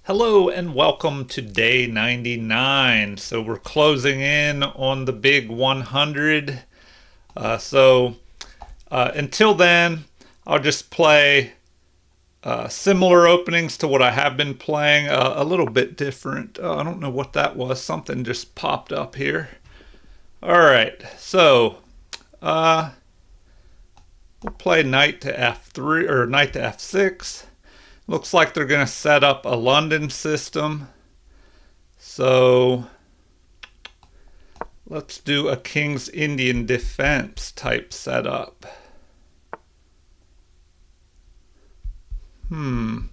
Hello and welcome to day 99. So we're closing in on the big 100. Until then, I'll just play similar openings to what I have been playing, a little bit different. I don't know what that was. Something just popped up here. All right, we'll play knight to f3 or knight to f6. Looks like they're going to set up a London system. So let's do a King's Indian defense type setup. Do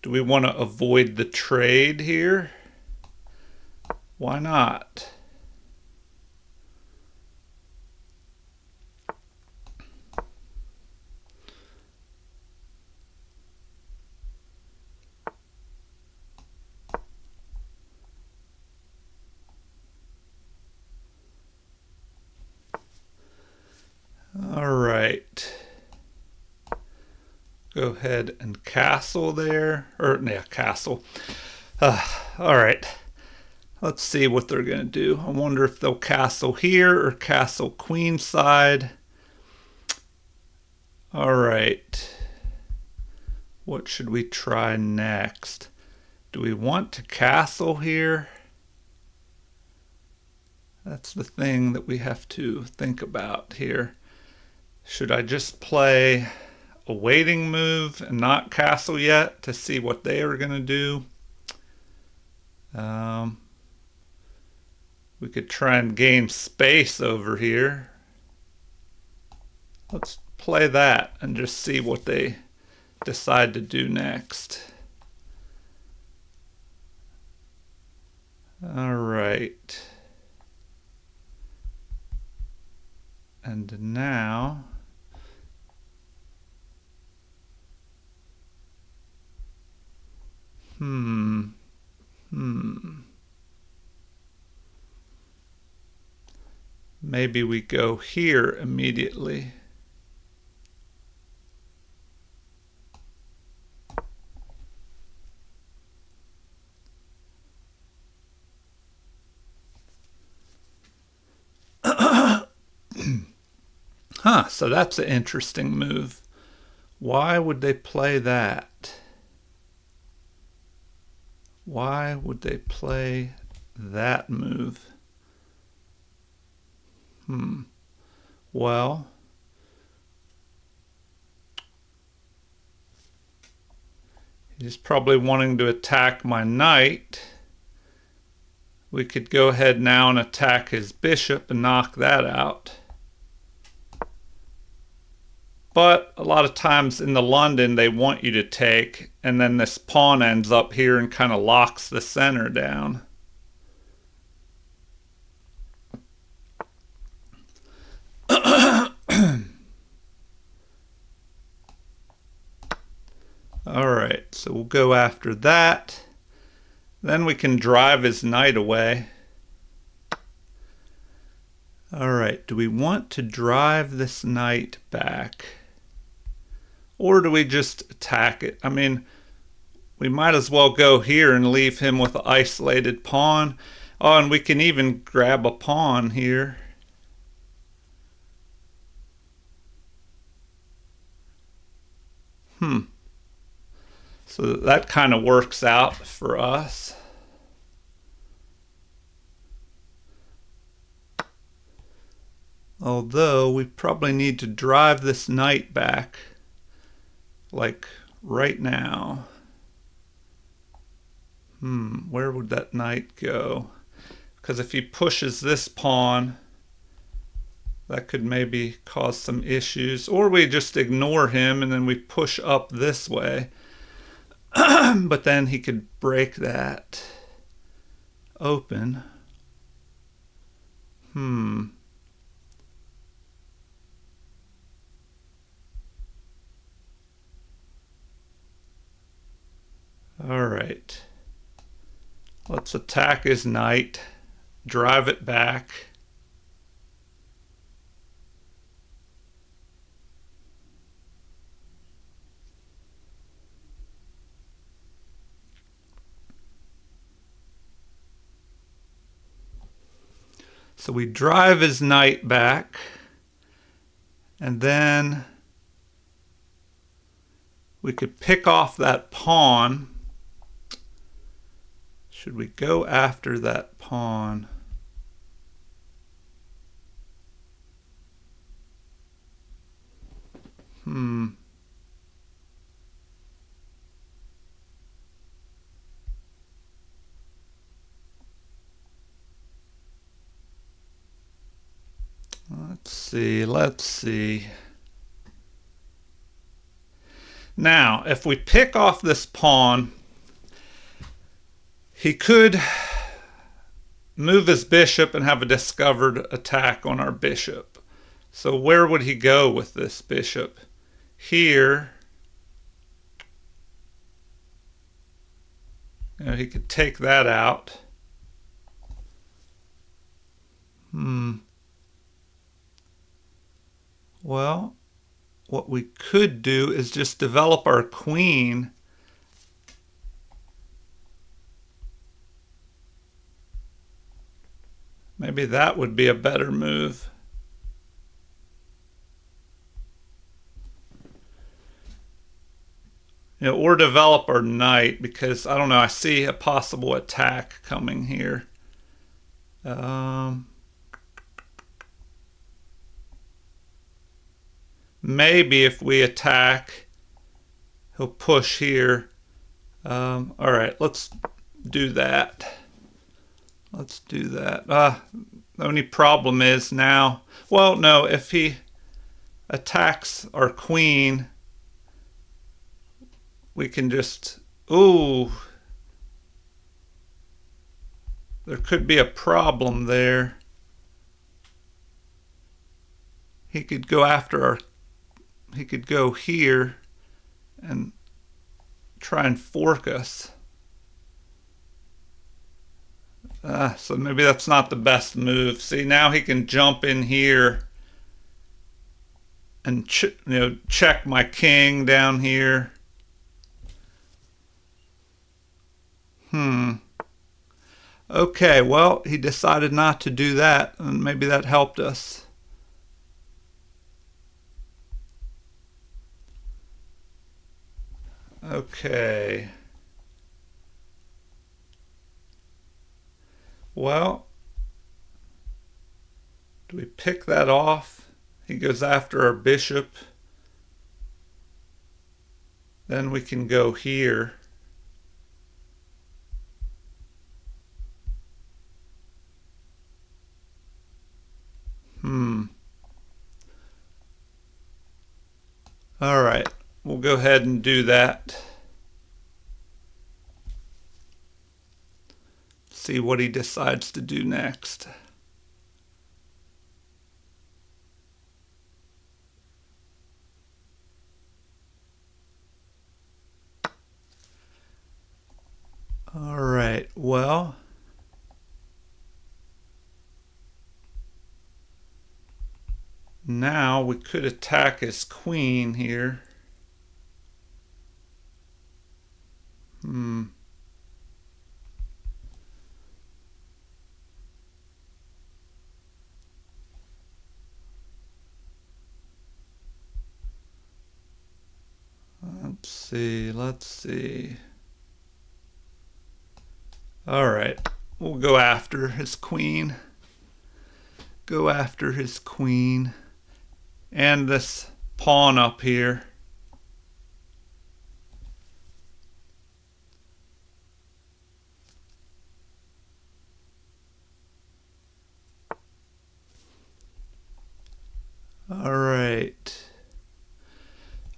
we want to avoid the trade here? Why not? All right. Go ahead and castle there. Or, yeah, castle. All right. Let's see what they're going to do. I wonder if they'll castle here or castle queenside. All right. What should we try next? Do we want to castle here? That's the thing that we have to think about here. Should I just play a waiting move and not castle yet to see what they are going to do? We could try and gain space over here. Let's play that and just see what they decide to do next. All right. And now maybe we go here immediately. So that's an interesting move. Why would they play that? Why would they play that move? Well, he's probably wanting to attack my knight. We could go ahead now and attack his bishop and knock that out. But a lot of times in the London, they want you to take, and then this pawn ends up here and kind of locks the center down. All right, so we'll go after that. Then we can drive his knight away. All right, do we want to drive this knight back? Or do we just attack it? I mean, we might as well go here and leave him with an isolated pawn. Oh, and we can even grab a pawn here. So that kind of works out for us. Although we probably need to drive this knight back, like right now. Where would that knight go? Because if he pushes this pawn, that could maybe cause some issues. Or we just ignore him and then we push up this way. But then he could break that open. All right. Let's attack his knight, drive it back. So we drive his knight back, and then we could pick off that pawn. Should we go after that pawn? Let's see. Now, if we pick off this pawn, he could move his bishop and have a discovered attack on our bishop. So where would he go with this bishop? Here. He could take that out. Well, what we could do is just develop our queen. Maybe that would be a better move. Or develop our knight, because I don't know, I see a possible attack coming here. Maybe if we attack, he'll push here. All right, let's do that. Let's do that. The only problem is now, well, no, if he attacks our queen, we can just, ooh, there could be a problem there. He could go after our, he could go here and try and fork us. So maybe that's not the best move. See, now he can jump in here and check my king down here. Okay, well, he decided not to do that, and maybe that helped us. Okay. Well, do we pick that off? He goes after our bishop. Then we can go here. All right, we'll go ahead and do that. See what he decides to do next. All right, well, now we could attack his queen here. Let's see. All right, we'll go after his queen. Go after his queen. And this pawn up here. All right.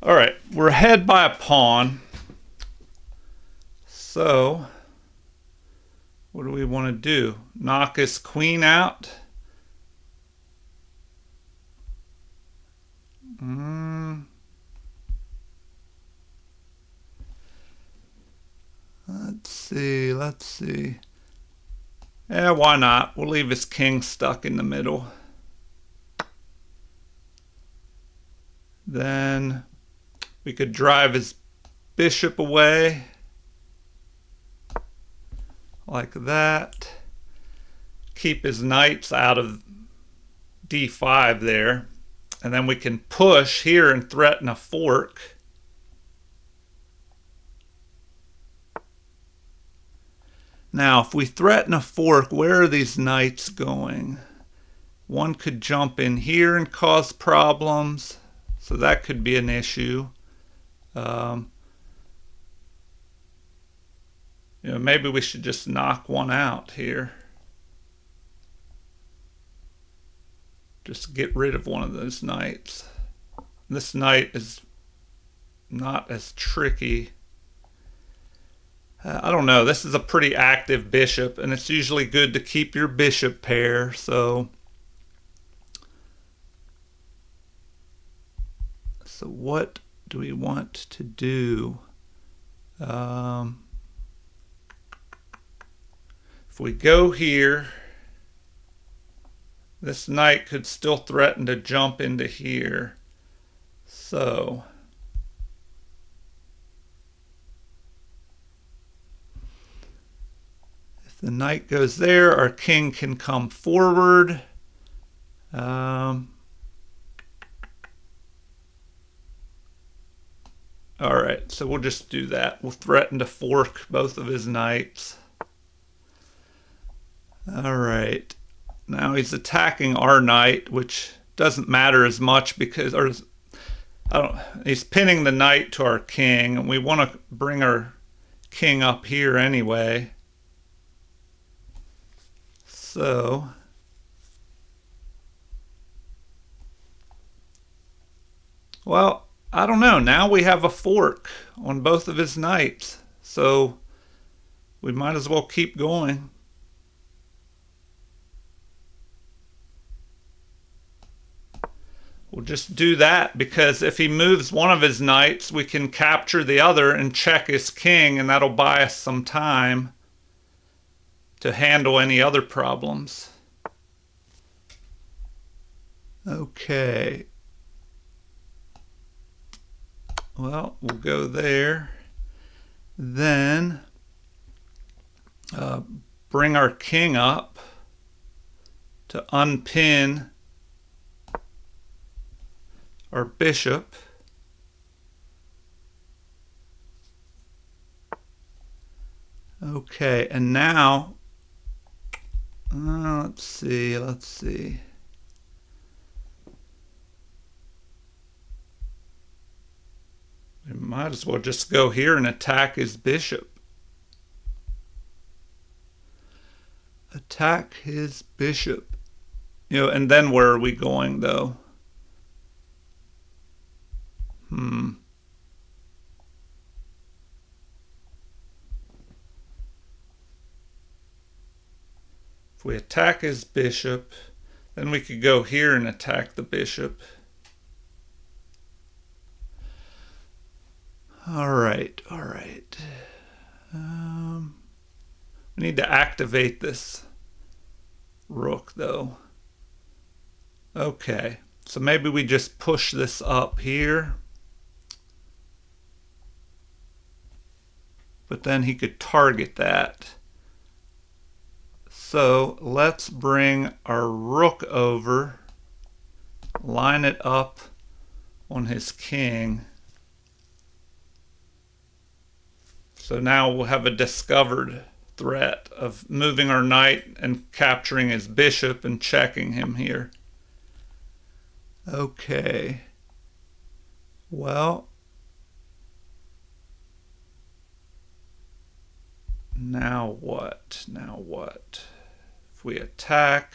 All right, we're ahead by a pawn. So, what do we want to do? Knock his queen out? Let's see. Yeah, why not? We'll leave his king stuck in the middle. Then we could drive his bishop away. Like that. keep his knights out of d5 there. And then we can push here and threaten a fork. Now, if we threaten a fork, where are these knights going? One could jump in here and cause problems, so that could be an issue. Maybe we should just knock one out here. Just get rid of one of those knights. This knight is not as tricky. I don't know. This is a pretty active bishop, and it's usually good to keep your bishop pair. So what do we want to do? If we go here, this knight could still threaten to jump into here. So if the knight goes there, our king can come forward. All right, so we'll just do that. We'll threaten to fork both of his knights. All right. Now he's attacking our knight, which doesn't matter as much because, he's pinning the knight to our king, and we want to bring our king up here anyway. So well, I don't know. Now we have a fork on both of his knights, so we might as well keep going. We'll just do that because if he moves one of his knights, we can capture the other and check his king, and that'll buy us some time to handle any other problems. Okay. Well, we'll go there. Then bring our king up to unpin our bishop. Okay, and now let's see. We might as well just go here and attack his bishop. Attack his bishop. And then where are we going though? If we attack his bishop, then we could go here and attack the bishop. All right. We need to activate this rook though. Okay, so maybe we just push this up here. But then he could target that. So let's bring our rook over, line it up on his king. So now we'll have a discovered threat of moving our knight and capturing his bishop and checking him here. Okay. Well, now what? If we attack,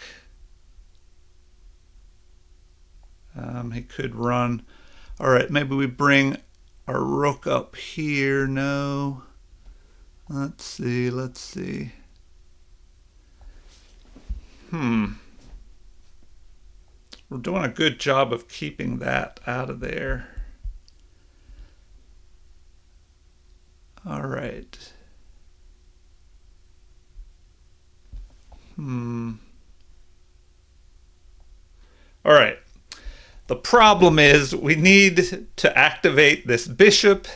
he could run. All right, maybe we bring our rook up here. No. Let's see. We're doing a good job of keeping that out of there. All right. All right. The problem is we need to activate this bishop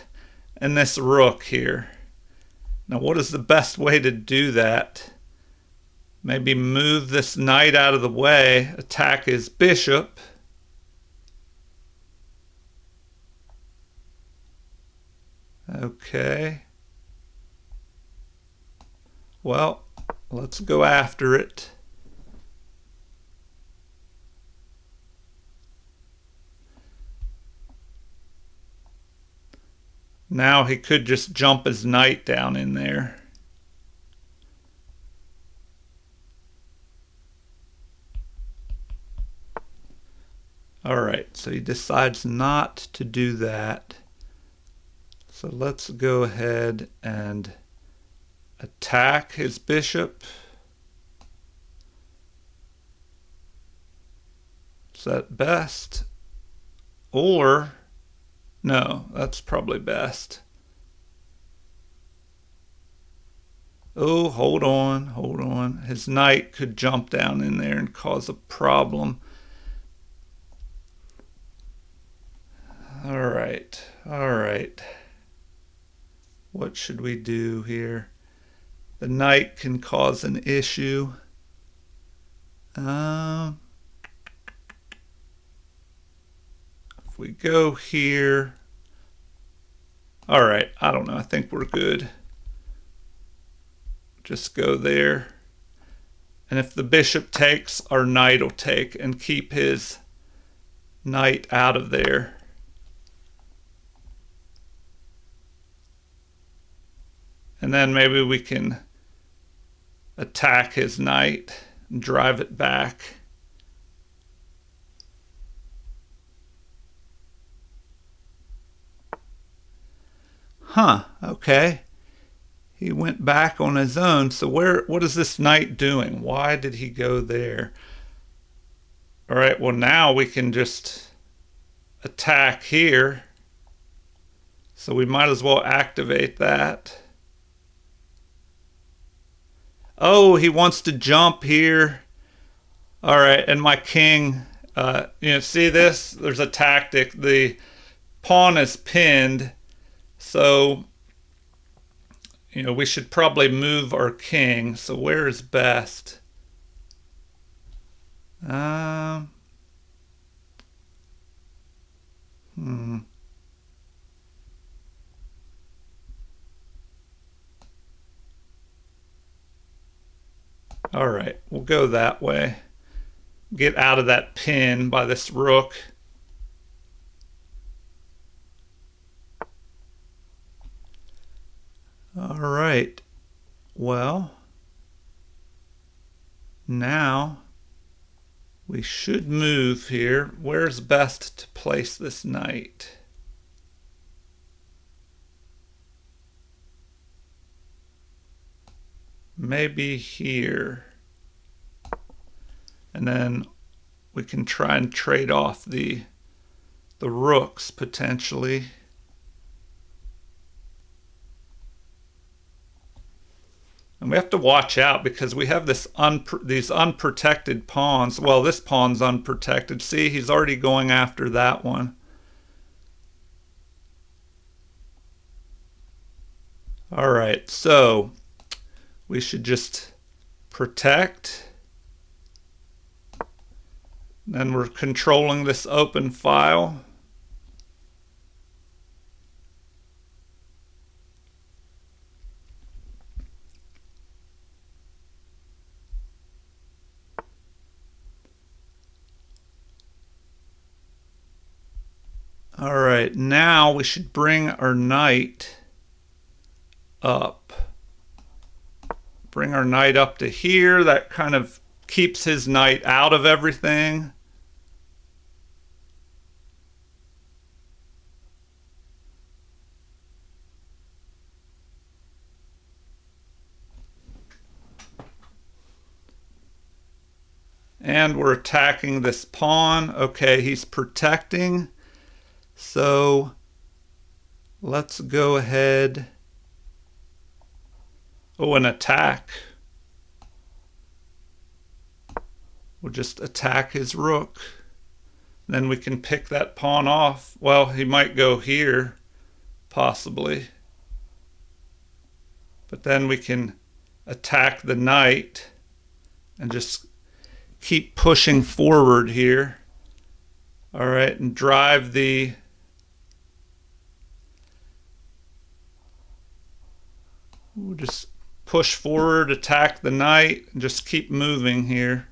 and this rook here. Now, what is the best way to do that? Maybe move this knight out of the way, attack his bishop. Okay. Well, let's go after it. Now he could just jump his knight down in there. Alright, so he decides not to do that. So let's go ahead and attack his bishop. Is that best? Or, no, that's probably best. Oh, hold on, hold on. His knight could jump down in there and cause a problem. All right, all right. What should we do here? The knight can cause an issue. If we go here, all right, I don't know. I think we're good. Just go there. And if the bishop takes, our knight will take and keep his knight out of there. And then maybe we can attack his knight and drive it back. Huh, okay. He went back on his own. So what is this knight doing? Why did he go there? All right, well now we can just attack here. So we might as well activate that. Oh, he wants to jump here. All right, and my king, see this? There's a tactic. The pawn is pinned. So, we should probably move our king. So where is best? All right, we'll go that way. Get out of that pin by this rook. All right, well, now we should move here. Where's best to place this knight? Maybe here. And then we can try and trade off the rooks potentially. And we have to watch out because we have these unprotected pawns. Well, this pawn's unprotected. See, he's already going after that one. All right, so we should just protect. Then we're controlling this open file. All right, now we should bring our knight up. Bring our knight up to here. That kind of keeps his knight out of everything. And we're attacking this pawn. Okay, he's protecting. So let's go ahead. Oh, an attack. We'll just attack his rook. Then we can pick that pawn off. Well, he might go here, possibly. But then we can attack the knight. and just keep pushing forward here. All right, and drive the we'll just push forward, attack the knight, and just keep moving here.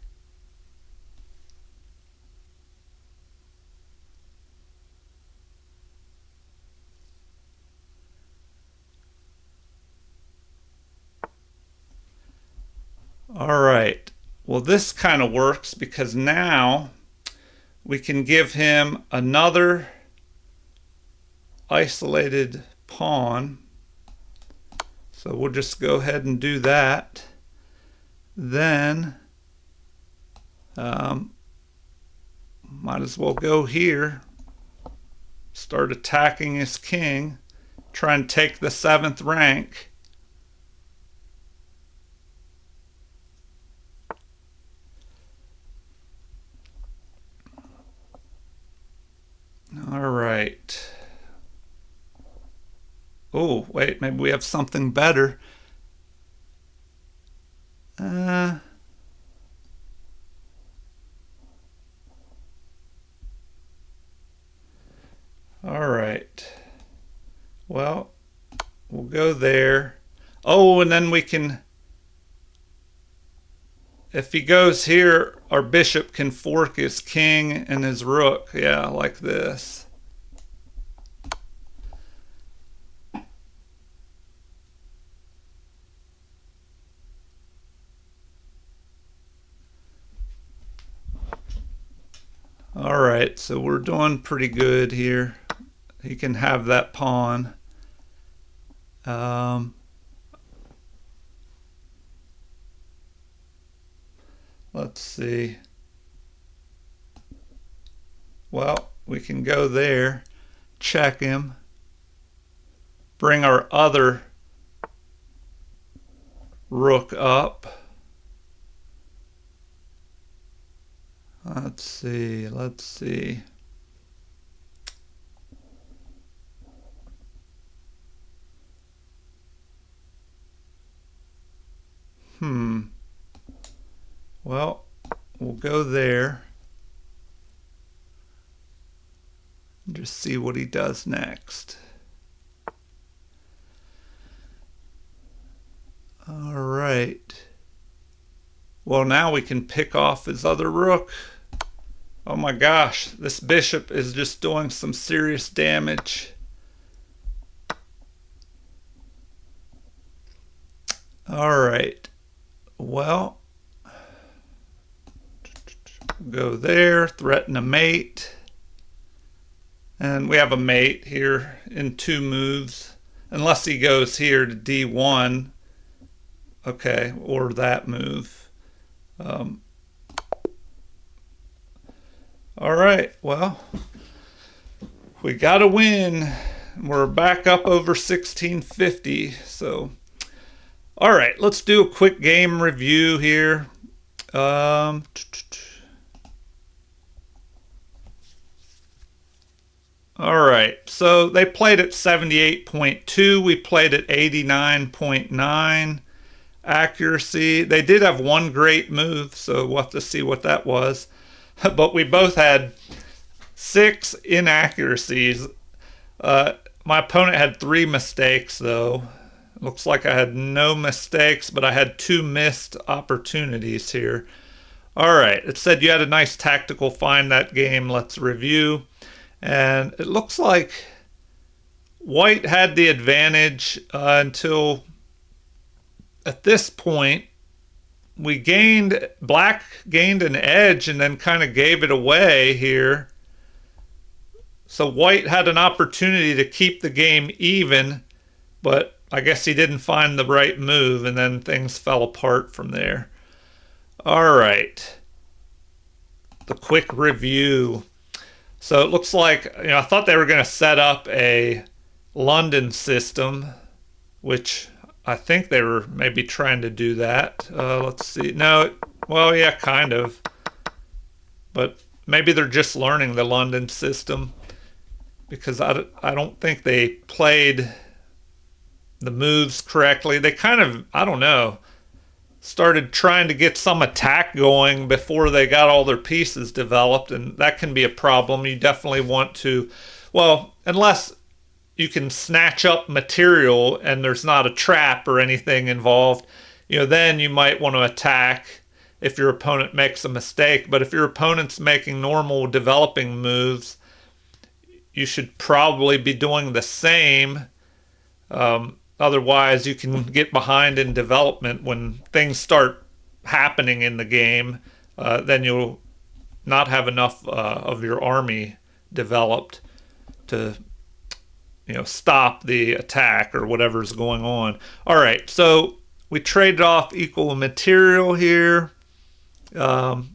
All right, well, this kind of works because now we can give him another isolated pawn. So we'll just go ahead and do that. Then might as well go here, start attacking his king, try and take the 7th rank. All right. Oh, wait, maybe we have something better. All right. Well, we'll go there. Oh, and then we can, if he goes here, our bishop can fork his king and his rook. Yeah, like this. All right, so we're doing pretty good here. He can have that pawn. Let's see. Well, we can go there, check him, bring our other rook up. Let's see. Well, we'll go there. And just see what he does next. All right. Well, now we can pick off his other rook. Oh my gosh, this bishop is just doing some serious damage. All right. Well, go there, threaten a mate. And we have a mate here in 2 moves. Unless he goes here to d1. Okay, or that move. All right, well, we got to win. We're back up over 1650. So, all right, let's do a quick game review here. All right, so they played at 78.2. We played at 89.9 accuracy. They did have one great move, so we'll have to see what that was. But we both had 6 inaccuracies. My opponent had 3 mistakes, though. Looks like I had no mistakes, but I had 2 missed opportunities here. All right, it said you had a nice tactical find that game. Let's review. And it looks like White had the advantage until at this point Black gained an edge and then kind of gave it away here. So White had an opportunity to keep the game even, but I guess he didn't find the right move, and then things fell apart from there. All right, the quick review. So it looks like, I thought they were going to set up a London system, which I think they were maybe trying to do that. Let's see. No, well, yeah, kind of. But maybe they're just learning the London system, because I don't think they played the moves correctly. They kind of, I don't know. started trying to get some attack going before they got all their pieces developed, and that can be a problem. You definitely want to, well, unless you can snatch up material and there's not a trap or anything involved, then you might want to attack if your opponent makes a mistake. But if your opponent's making normal developing moves, you should probably be doing the same. Otherwise, you can get behind in development when things start happening in the game. Then you'll not have enough of your army developed to stop the attack or whatever's going on. All right, so we traded off equal material here. All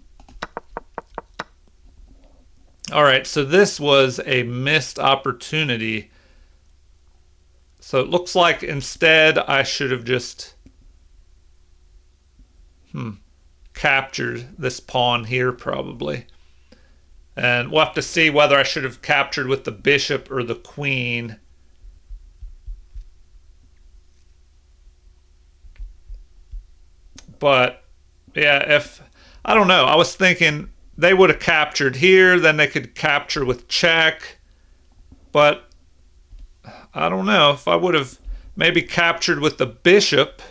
right, so this was a missed opportunity. So it looks like instead I should have just captured this pawn here probably. And we'll have to see whether I should have captured with the bishop or the queen. But yeah, I don't know. I was thinking they would have captured here, then they could capture with check. But I don't know if I would have maybe captured with the bishop.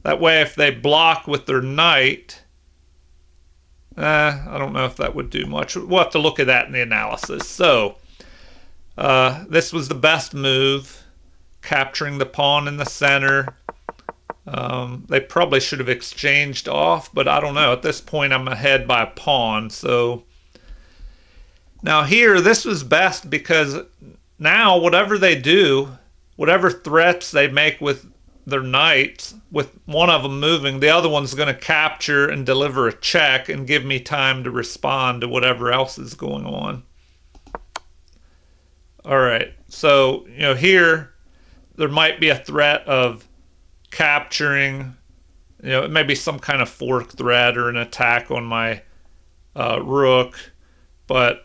That way, if they block with their knight, I don't know if that would do much. We'll have to look at that in the analysis. So, this was the best move, capturing the pawn in the center. They probably should have exchanged off, but I don't know. At this point, I'm ahead by a pawn. So now here, this was best because now whatever they do, whatever threats they make with their knights, with one of them moving, the other one's going to capture and deliver a check and give me time to respond to whatever else is going on. All right, so here there might be a threat of capturing, it may be some kind of fork threat or an attack on my rook, but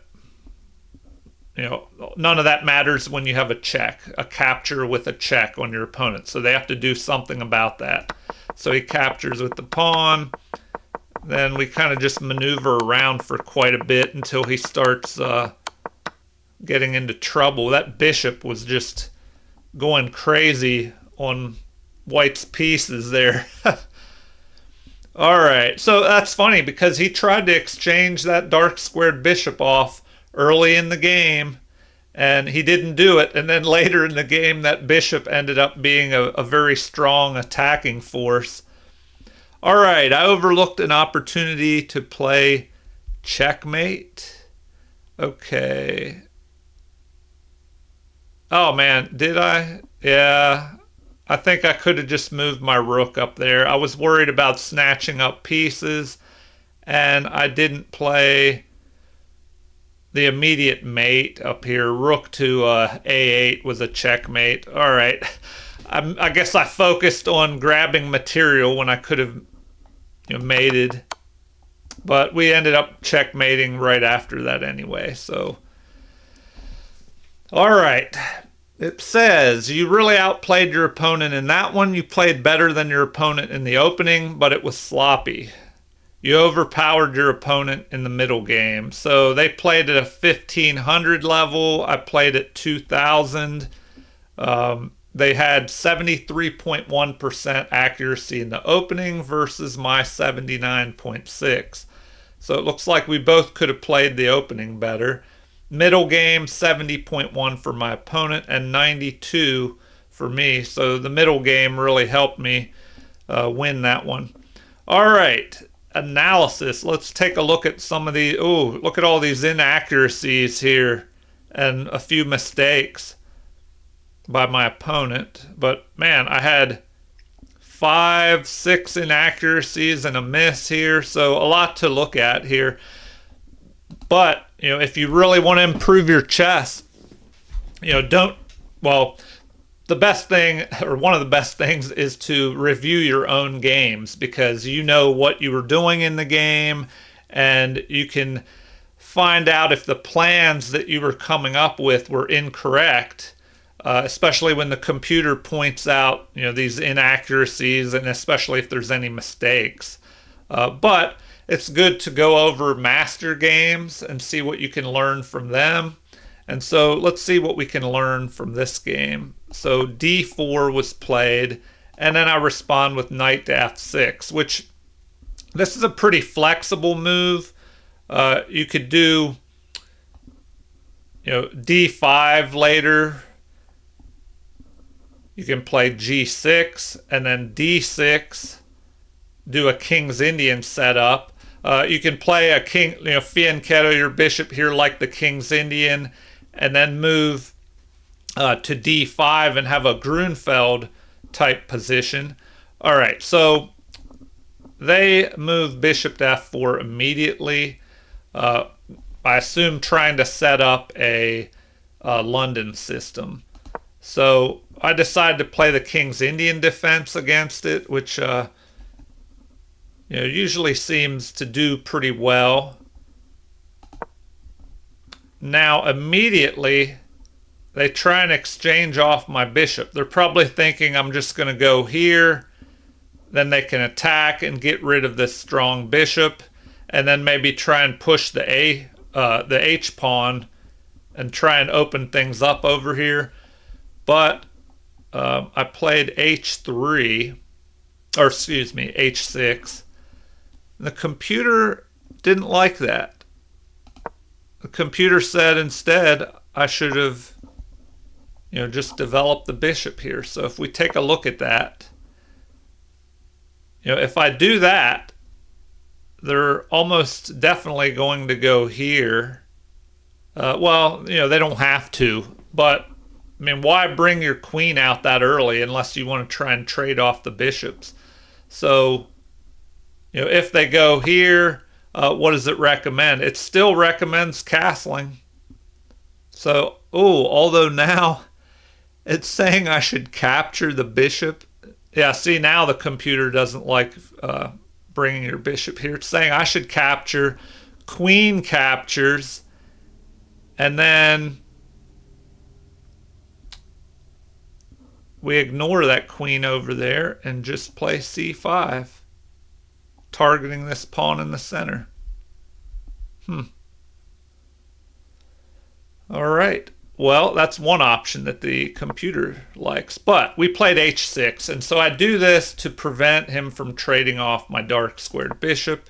none of that matters when you have a capture with a check on your opponent. So they have to do something about that. So he captures with the pawn. Then we kind of just maneuver around for quite a bit until he starts getting into trouble. That bishop was just going crazy on white's pieces there. All right, so that's funny because he tried to exchange that dark squared bishop off early in the game, and he didn't do it. And then later in the game, that bishop ended up being a very strong attacking force. All right, I overlooked an opportunity to play checkmate. Okay. Oh, man, did I? Yeah, I think I could have just moved my rook up there. I was worried about snatching up pieces, and I didn't play the immediate mate up here. Rook to a8 was a checkmate. All right. I guess I focused on grabbing material when I could have mated. But we ended up checkmating right after that anyway. So, all right. It says, you really outplayed your opponent in that one. You played better than your opponent in the opening, but it was sloppy. You overpowered your opponent in the middle game. So they played at a 1500 level. I played at 2000. They had 73.1% accuracy in the opening versus my 79.6. So it looks like we both could have played the opening better. Middle game, 70.1 for my opponent and 92 for me. So the middle game really helped me win that one. All right. Analysis. Let's take a look at some of the, look at all these inaccuracies here and a few mistakes by my opponent. But man, I had 5, 6 inaccuracies and a miss here, so a lot to look at here. But if you really want to improve your chess, the best thing, or one of the best things, is to review your own games, because you know what you were doing in the game and you can find out if the plans that you were coming up with were incorrect especially when the computer points out, these inaccuracies, and especially if there's any mistakes. But it's good to go over master games and see what you can learn from them. And so let's see what we can learn from this game. So d4 was played, and then I respond with knight to f6, which this is a pretty flexible move. You could do, d5 later. You can play g6 and then d6, do a King's Indian setup. You can play a king, fianchetto your bishop here like the King's Indian, and then move to d5 and have a Grunfeld type position. All right, so they move bishop to f4 immediately. I assume trying to set up a London system. So I decided to play the King's Indian defense against it, which usually seems to do pretty well. Now immediately they try and exchange off my bishop. They're probably thinking I'm just going to go here, then they can attack and get rid of this strong bishop, and then maybe try and push the H pawn and try and open things up over here. But I played H3, or excuse me, H6. The computer didn't like that. The computer said instead I should have, just developed the bishop here. So if we take a look at that, if I do that, they're almost definitely going to go here. Well, they don't have to, but why bring your queen out that early unless you want to try and trade off the bishops? So, if they go here, what does it recommend? It still recommends castling. So, although now it's saying I should capture the bishop. Yeah, see, now the computer doesn't like bringing your bishop here. It's saying I should capture, queen captures, and then we ignore that queen over there and just play c5, targeting this pawn in the center. All right. Well, that's one option that the computer likes. But we played h6, and so I do this to prevent him from trading off my dark squared bishop,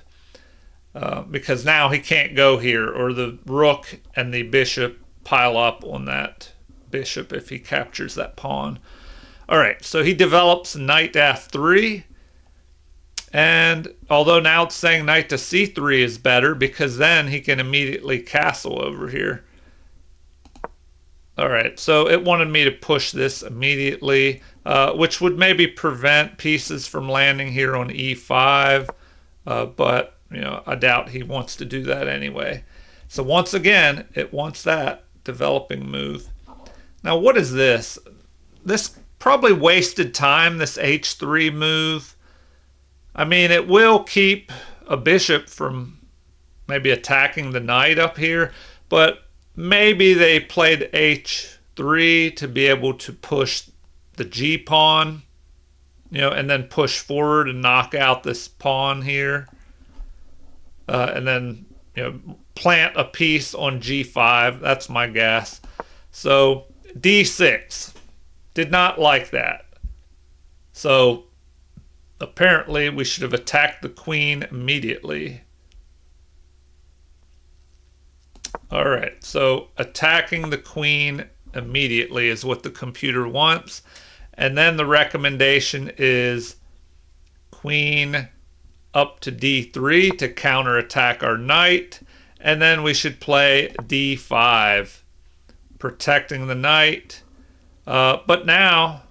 because now he can't go here, or the rook and the bishop pile up on that bishop if he captures that pawn. All right, so he develops knight to f3, and although now it's saying knight to c3 is better, because then he can immediately castle over here. All right, so it wanted me to push this immediately, which would maybe prevent pieces from landing here on e5, but I doubt he wants to do that anyway. So once again, it wants that developing move. Now what is this? This probably wasted time, this h3 move. It will keep a bishop from maybe attacking the knight up here, but maybe they played h3 to be able to push the g pawn, and then push forward and knock out this pawn here, and then plant a piece on g5. That's my guess. So d6 did not like that. So apparently we should have attacked the queen immediately. All right, so attacking the queen immediately is what the computer wants. And then the recommendation is queen up to d3 to counterattack our knight. And then we should play d5, protecting the knight. But now,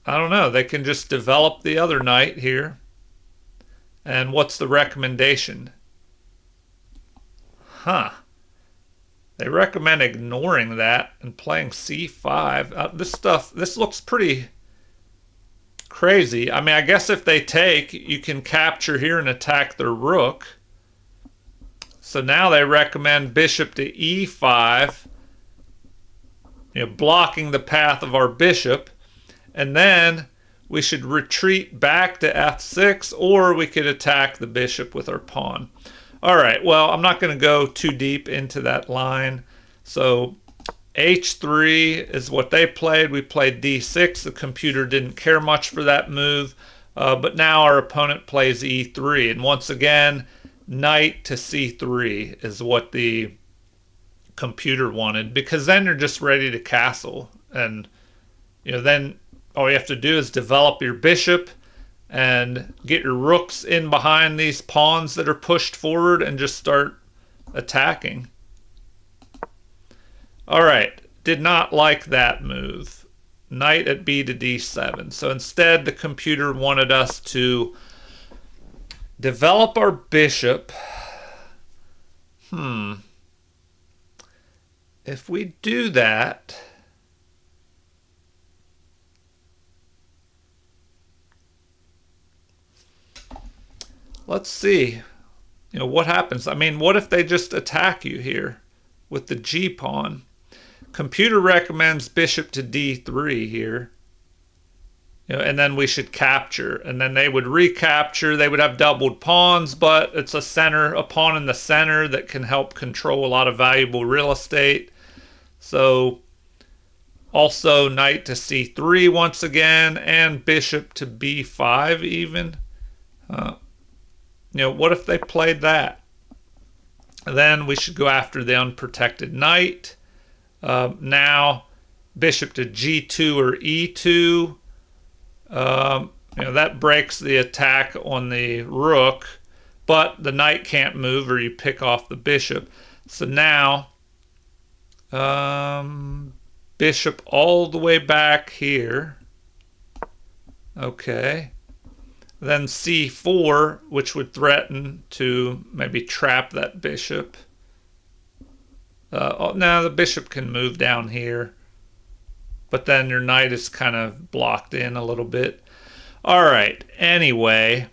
I don't know, they can just develop the other knight here. And what's the recommendation? They recommend ignoring that and playing c5. This looks pretty crazy. I guess if they take, you can capture here and attack their rook. So now they recommend bishop to e5. blocking the path of our bishop. And then we should retreat back to f6, or we could attack the bishop with our pawn. All right, well, I'm not going to go too deep into that line. So h3 is what they played. We played d6. The computer didn't care much for that move. But now our opponent plays e3. And once again, knight to c3 is what the computer wanted, because then you're just ready to castle. And then all you have to do is develop your bishop and get your rooks in behind these pawns that are pushed forward and just start attacking. All right, did not like that move. Knight at b to d7. So instead, the computer wanted us to develop our bishop. If we do that, let's see, what happens. I mean, what if they just attack you here with the G pawn? Computer recommends bishop to d3 here. And then we should capture. And then they would recapture. They would have doubled pawns, but it's a pawn in the center that can help control a lot of valuable real estate. So also knight to c3 once again, and bishop to b5 even. What if they played that? Then we should go after the unprotected knight. Now bishop to g2 or e2. That breaks the attack on the rook, but the knight can't move, or you pick off the bishop. So now bishop all the way back here. Okay. Then c4, which would threaten to maybe trap that bishop. Now the bishop can move down here, but then your knight is kind of blocked in a little bit. All right, anyway,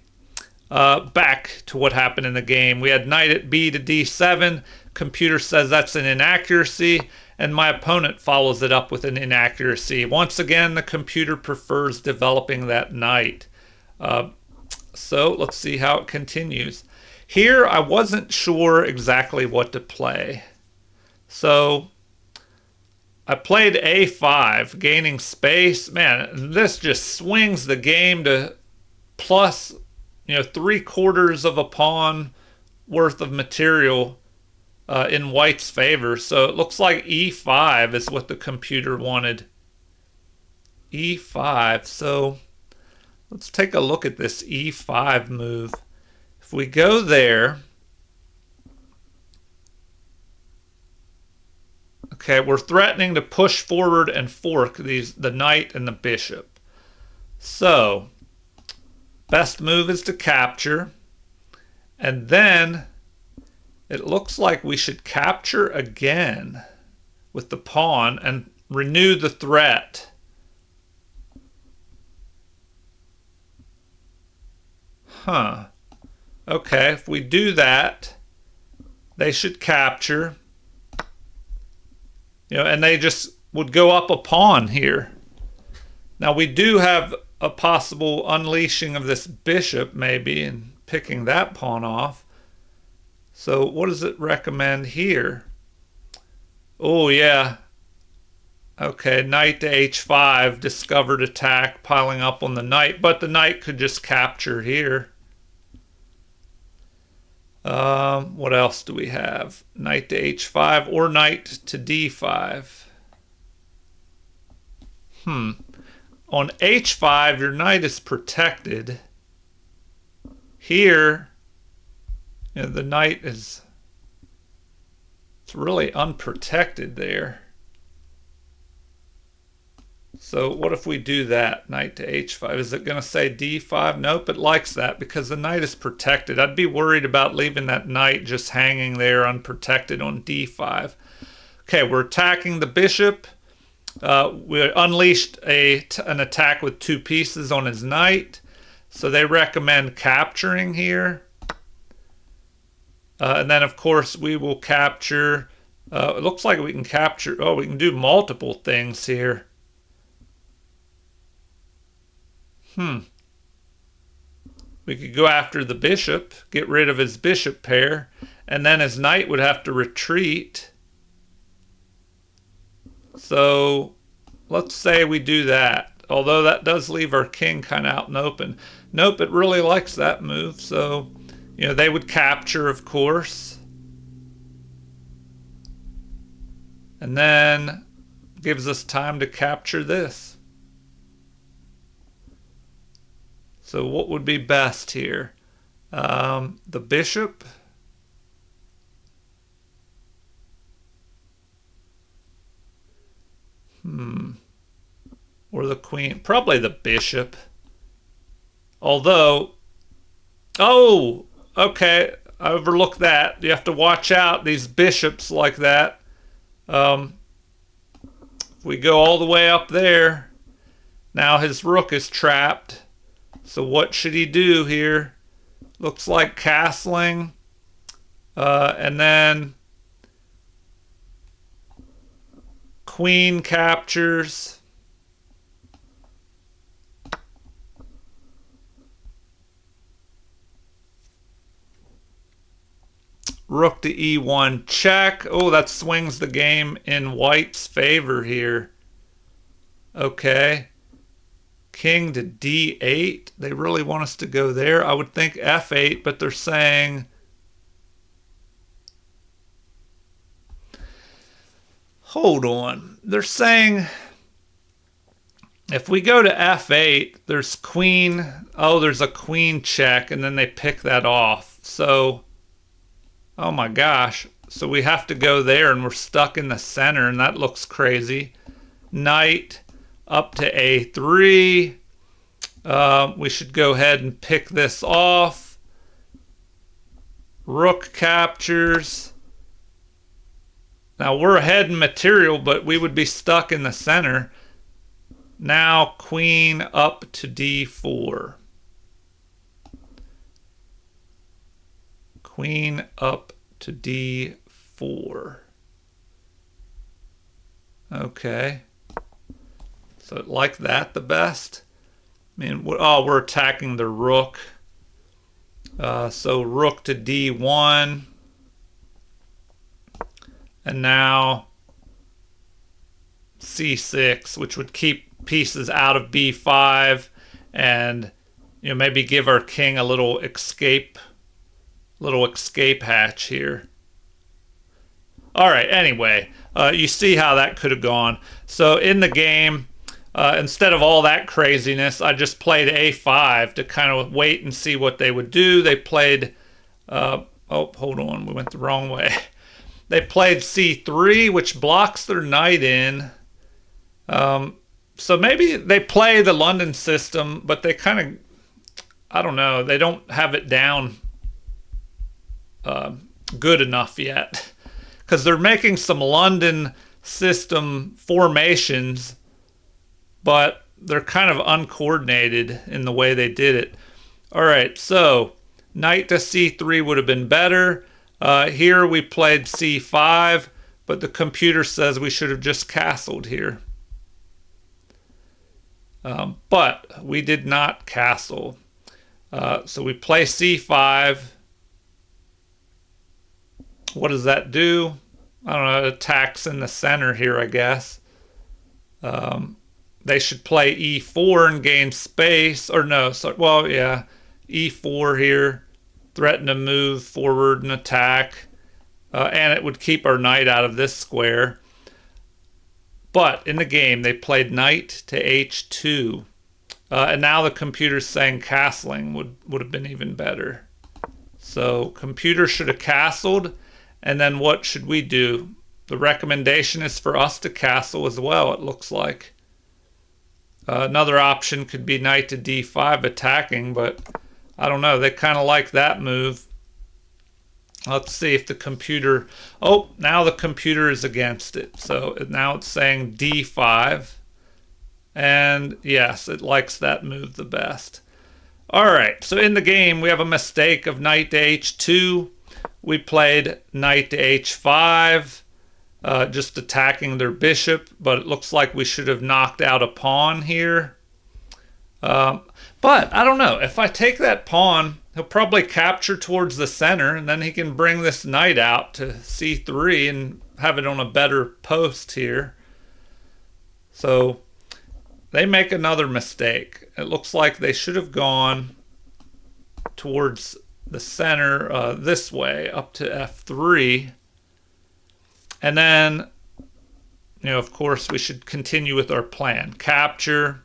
back to what happened in the game. We had knight at b to d7. Computer says that's an inaccuracy, and my opponent follows it up with an inaccuracy. Once again, the computer prefers developing that knight. So let's see how it continues. Here, I wasn't sure exactly what to play. So I played a5, gaining space. Man, this just swings the game to plus, 3/4 of a pawn worth of material in white's favor. So it looks like e5 is what the computer wanted. e5. So let's take a look at this e5 move. If we go there, okay, we're threatening to push forward and fork the knight and the bishop. So, best move is to capture. And then it looks like we should capture again with the pawn and renew the threat. Okay, if we do that, they should capture. And they just would go up a pawn here. Now we do have a possible unleashing of this bishop maybe and picking that pawn off. So what does it recommend here? Oh yeah. Okay, knight to h5, discovered attack piling up on the knight, but the knight could just capture here. What else do we have? Knight to h5 or knight to d5. On h5, your knight is protected. Here, the knight it's really unprotected there. So what if we do that? Knight to h5. Is it going to say d5? Nope, it likes that because the knight is protected. I'd be worried about leaving that knight just hanging there unprotected on d5. Okay, we're attacking the bishop. We unleashed an attack with 2 pieces on his knight. So they recommend capturing here. And then, of course, we will capture It looks like we can capture... Oh, we can do multiple things here. We could go after the bishop, get rid of his bishop pair, and then his knight would have to retreat. So let's say we do that. Although that does leave our king kind of out in the open. Nope, it really likes that move. So, they would capture, of course. And then gives us time to capture this. So what would be best here? The bishop. Or the queen. Probably the bishop. Although, oh, okay, I overlooked that. You have to watch out, these bishops like that. If we go all the way up there, now his rook is trapped. So what should he do here? Looks like castling. And then queen captures. Rook to e1 check. Oh, that swings the game in white's favor here. Okay. King to d8. They really want us to go there. I would think f8, but they're saying... Hold on. They're saying if we go to f8, there's queen. Oh, there's a queen check, and then they pick that off. So... Oh my gosh. So we have to go there and we're stuck in the center and that looks crazy. Knight up to a3. We should go ahead and pick this off. Rook captures. Now we're ahead in material, but we would be stuck in the center. Now queen up to d4. Queen up to d4. Okay. So like that the best. I mean, we're attacking the rook. So rook to d1. And now c6, which would keep pieces out of b5 and maybe give our king a little escape hatch here. All right, anyway, you see how that could have gone. So in the game, instead of all that craziness, I just played a5 to kind of wait and see what they would do. They played, oh, hold on, we went the wrong way. They played c3, which blocks their knight in. So maybe they play the London system, but they kind of, I don't know, they don't have it down good enough yet, because they're making some London system formations, but they're kind of uncoordinated in the way they did it. All right, so knight to c3 would have been better. Here we played c5, but the computer says we should have just castled here. But we did not castle. So we play c5. What does that do? I don't know. It attacks in the center here, I guess. They should play e4 and gain space. Or no, sorry, well, yeah. e4 here. Threaten to move forward and attack. And it would keep our knight out of this square. But in the game, they played knight to h2. And now the computer's saying castling would have been even better. So computer should have castled. And then what should we do? The recommendation is for us to castle as well, it looks like. Another option could be knight to d5 attacking, but I don't know. They kind of like that move. Let's see if the computer... Oh, now the computer is against it. So now it's saying d5. And yes, it likes that move the best. All right, so in the game, we have a mistake of knight to h2. We played knight to h5. just attacking their bishop, but it looks like we should have knocked out a pawn here. But I don't know. If I take that pawn, he'll probably capture towards the center, and then he can bring this knight out to c3 and have it on a better post here. So they make another mistake. It looks like they should have gone towards the center this way up to f3. And then, of course, we should continue with our plan. Capture,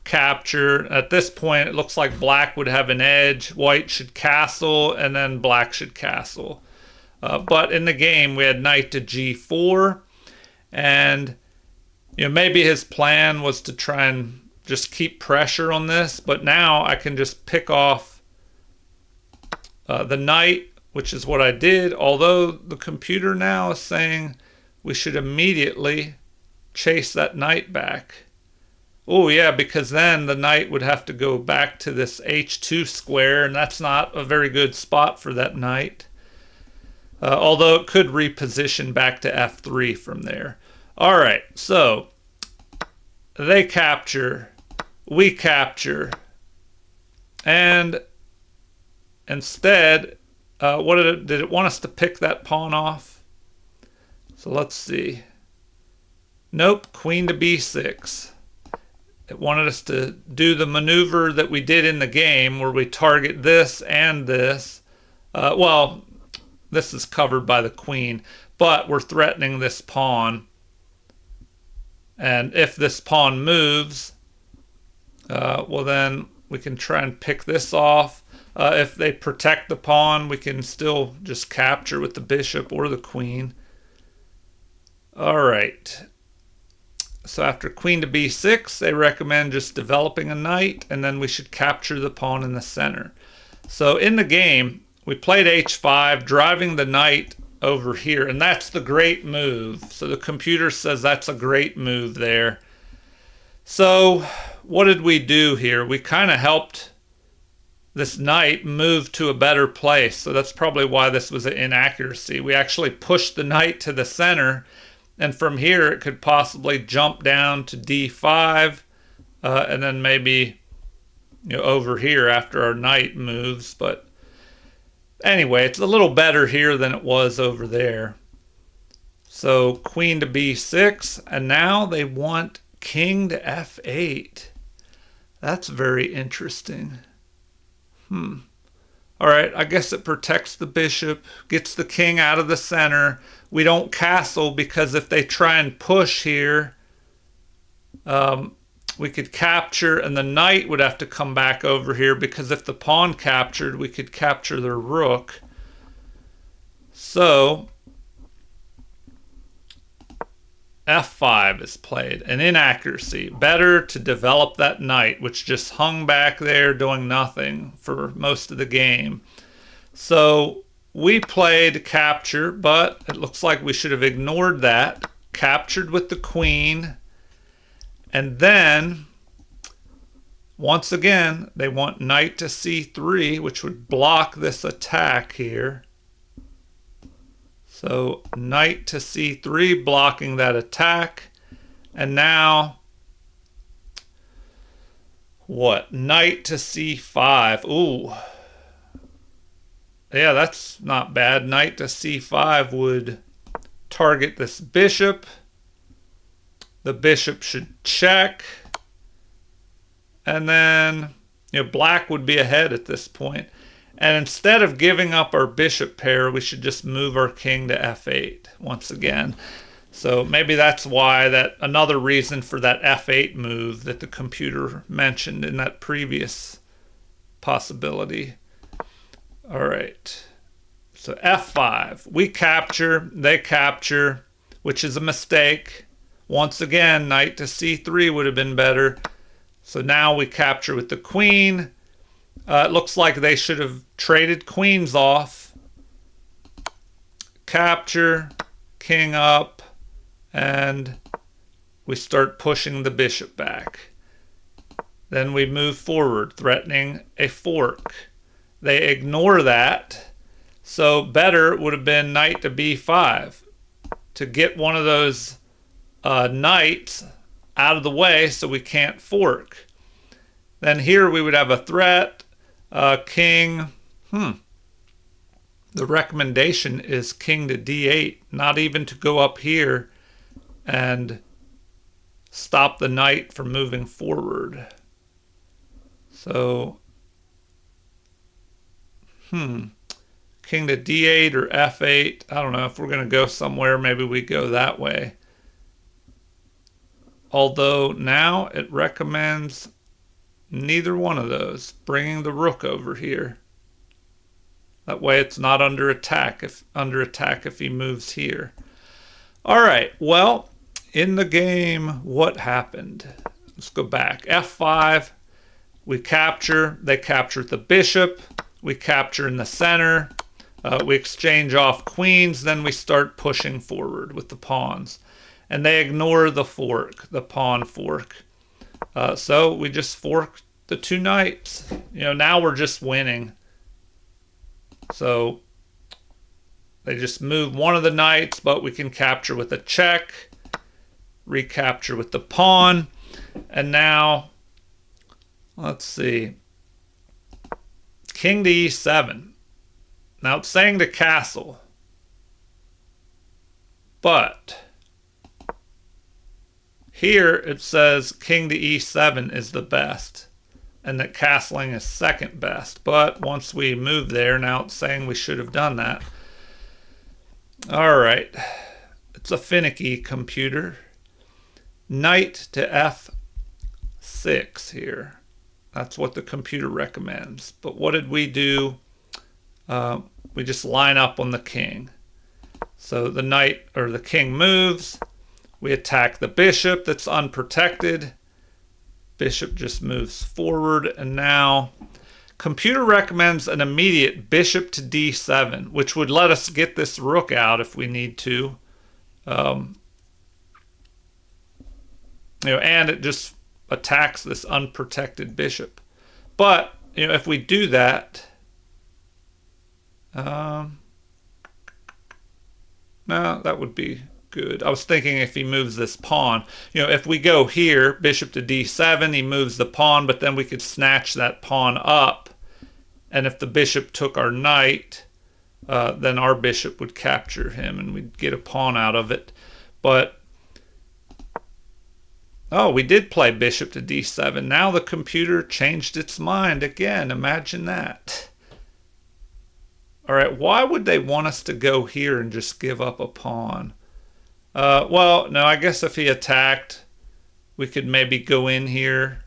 capture. At this point, it looks like black would have an edge. White should castle, and then black should castle. But in the game, we had knight to g4. And, maybe his plan was to try and just keep pressure on this. But now I can just pick off the knight, which is what I did, although the computer now is saying we should immediately chase that knight back. Oh yeah, because then the knight would have to go back to this h2 square, and that's not a very good spot for that knight. Although it could reposition back to f3 from there. All right, so they capture, we capture, and instead, did it want us to pick that pawn off? So let's see. Nope, queen to b6. It wanted us to do the maneuver that we did in the game where we target this and this. Well, this is covered by the queen, but we're threatening this pawn. And if this pawn moves, well then we can try and pick this off. If they protect the pawn, we can still just capture with the bishop or the queen. All right. So after queen to b6, they recommend just developing a knight, and then we should capture the pawn in the center. So in the game, we played h5, driving the knight over here, and that's the great move. So the computer says that's a great move there. So what did we do here? We kind of helped this knight move to a better place. So that's probably why this was an inaccuracy. We actually pushed the knight to the center, and from here it could possibly jump down to d5, and then maybe over here after our knight moves. But anyway, it's a little better here than it was over there. So queen to b6, and now they want king to f8. That's very interesting. All right, I guess it protects the bishop, gets the king out of the center. We don't castle because if they try and push here, we could capture, and the knight would have to come back over here because if the pawn captured, we could capture their rook. So f5 is played, an inaccuracy. Better to develop that knight, which just hung back there doing nothing for most of the game. So we played capture, but it looks like we should have ignored that. Captured with the queen. And then, once again, they want knight to c3, which would block this attack here. So knight to c3, blocking that attack. And now, what? Knight to c5. Ooh. Yeah, that's not bad. Knight to c5 would target this bishop. The bishop should check. And then, black would be ahead at this point. And instead of giving up our bishop pair, we should just move our king to f8 once again. So maybe that's why, another reason for that f8 move that the computer mentioned in that previous possibility. All right. So f5. We capture, they capture, which is a mistake. Once again, knight to c3 would have been better. So now we capture with the queen. It looks like they should have traded queens off. Capture, king up, and we start pushing the bishop back. Then we move forward, threatening a fork. They ignore that. So better would have been knight to b5 to get one of those knights out of the way so we can't fork. Then here we would have a threat. King. The recommendation is king to d8, not even to go up here and stop the knight from moving forward. So, king to d8 or f8. I don't know if we're going to go somewhere. Maybe we go that way. Although now it recommends neither one of those, bringing the rook over here. That way it's not under attack if he moves here. All right, well, in the game, what happened? Let's go back. F5, we capture. They capture the bishop. We capture in the center. We exchange off queens. Then we start pushing forward with the pawns. And they ignore the fork, the pawn fork. So we just fork the two knights. You know, now we're just winning. So they just move one of the knights, but we can capture with a check, recapture with the pawn, and now, let's see, king to e7. Now it's saying to castle, but here it says king to e7 is the best, and that castling is second best. But once we move there, now it's saying we should have done that. All right. It's a finicky computer. Knight to f6 here. That's what the computer recommends. But what did we do? We just line up on the king. So the knight or the king moves. We attack the bishop that's unprotected. Bishop just moves forward, and now computer recommends an immediate bishop to d7, which would let us get this rook out if we need to. And it just attacks this unprotected bishop. But if we do that, no, that would be good. I was thinking if he moves this pawn, if we go here, bishop to d7, he moves the pawn, but then we could snatch that pawn up. And if the bishop took our knight, then our bishop would capture him and we'd get a pawn out of it. But, oh, we did play bishop to d7. Now the computer changed its mind again. Imagine that. All right, why would they want us to go here and just give up a pawn? Well, no, I guess if he attacked, we could maybe go in here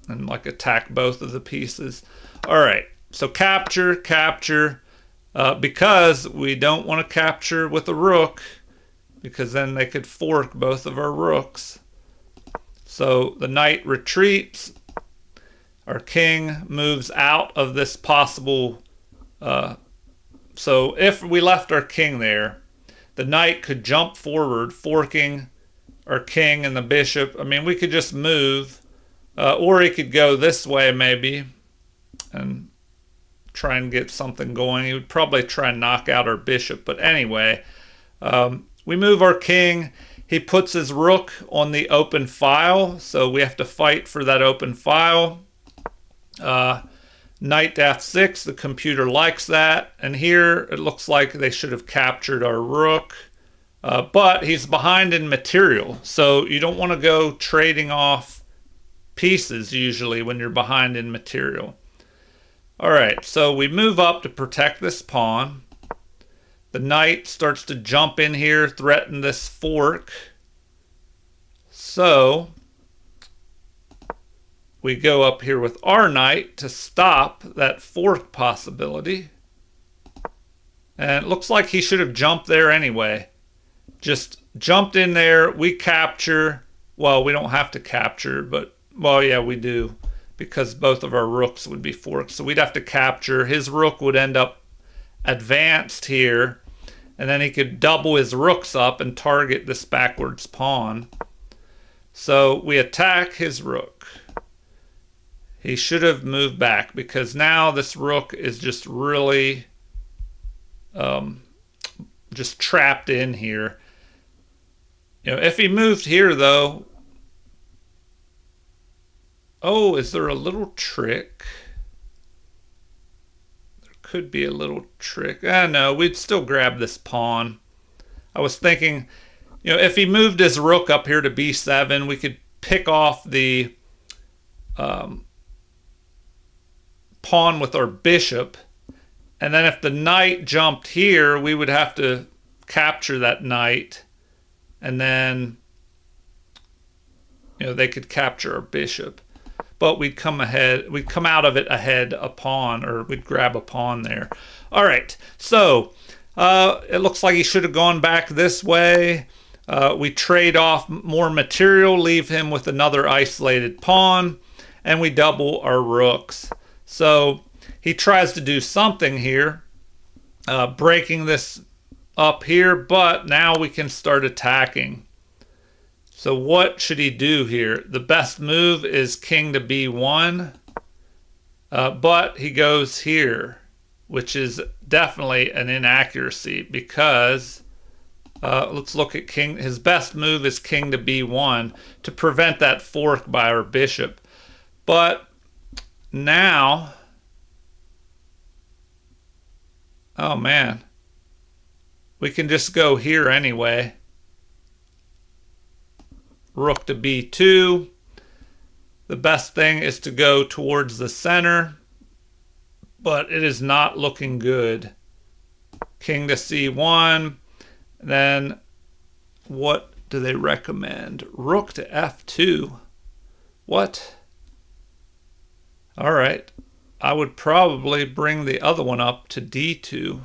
and like attack both of the pieces. All right, so capture, because we don't want to capture with a rook, because then they could fork both of our rooks. So the knight retreats. Our king moves out of this possible... So if we left our king there, the knight could jump forward, forking our king and the bishop. I mean, we could just move, or he could go this way maybe and try and get something going. He would probably try and knock out our bishop. But anyway, we move our king. He puts his rook on the open file, so we have to fight for that open file. Knight to f6, the computer likes that. And here it looks like they should have captured our rook. But he's behind in material. So you don't want to go trading off pieces usually when you're behind in material. All right, so we move up to protect this pawn. The knight starts to jump in here, threaten this fork. So we go up here with our knight to stop that fork possibility. And it looks like he should have jumped there anyway. Just jumped in there. We capture. Well, we don't have to capture, but, well, yeah, we do, because both of our rooks would be forked. So we'd have to capture. His rook would end up advanced here, and then he could double his rooks up and target this backwards pawn. So we attack his rook. He should have moved back, because now this rook is just really just trapped in here. If he moved here though, oh, is there a little trick? There could be a little trick. No, we'd still grab this pawn. I was thinking, if he moved his rook up here to b7, we could pick off the pawn with our bishop. And then if the knight jumped here, we would have to capture that knight. And then, they could capture our bishop. But we'd come out of it ahead a pawn, or we'd grab a pawn there. All right, so it looks like he should have gone back this way. We trade off more material, leave him with another isolated pawn, and we double our rooks. So he tries to do something here, breaking this up here, but now we can start attacking. So what should he do here? The best move is king to b1, but he goes here, which is definitely an inaccuracy because let's look at king. His best move is king to b1 to prevent that fork by our bishop. But now, oh man, we can just go here anyway. Rook to b2. The best thing is to go towards the center, but it is not looking good. King to c1. Then what do they recommend? Rook to f2. What? All right. I would probably bring the other one up to d2.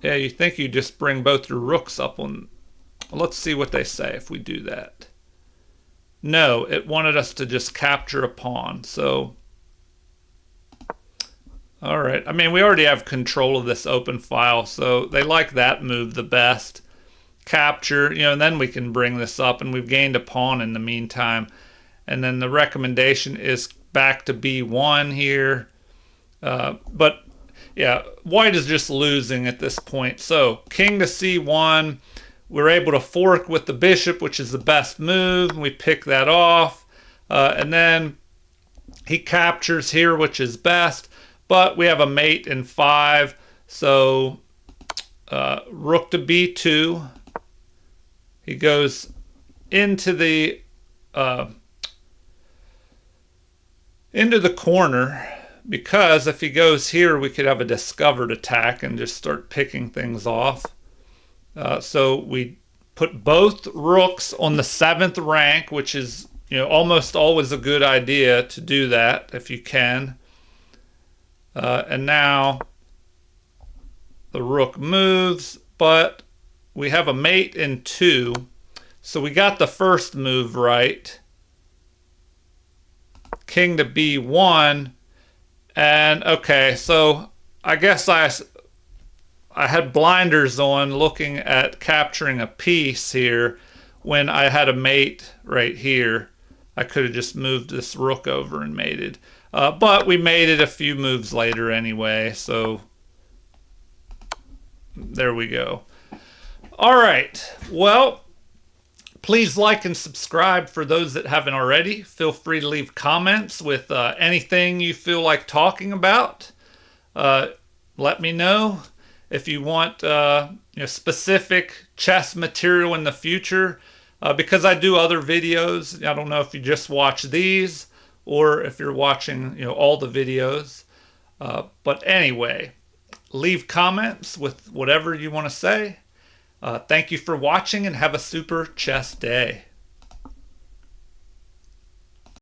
Yeah, you think you just bring both your rooks up on... Let's see what they say if we do that. No, it wanted us to just capture a pawn, so... All right, I mean, we already have control of this open file, so they like that move the best. Capture, and then we can bring this up, and we've gained a pawn in the meantime. And then the recommendation is back to b1 here. But... yeah, white is just losing at this point. So king to c1, we're able to fork with the bishop, which is the best move, and we pick that off. And then he captures here, which is best, but we have a mate in 5. So rook to b2. He goes into the corner. Because if he goes here, we could have a discovered attack and just start picking things off. So we put both rooks on the 7th rank, which is almost always a good idea to do that if you can. And now the rook moves, but we have a mate in 2. So we got the first move right. King to b1. And okay, so I guess I had blinders on looking at capturing a piece here when I had a mate right here. I could have just moved this rook over and mated. But we mated a few moves later anyway, so there we go. All right, well, please like and subscribe for those that haven't already. Feel free to leave comments with anything you feel like talking about. Let me know if you want specific chess material in the future. Because I do other videos. I don't know if you just watch these or if you're watching all the videos. But anyway, leave comments with whatever you want to say. Thank you for watching and have a super chess day.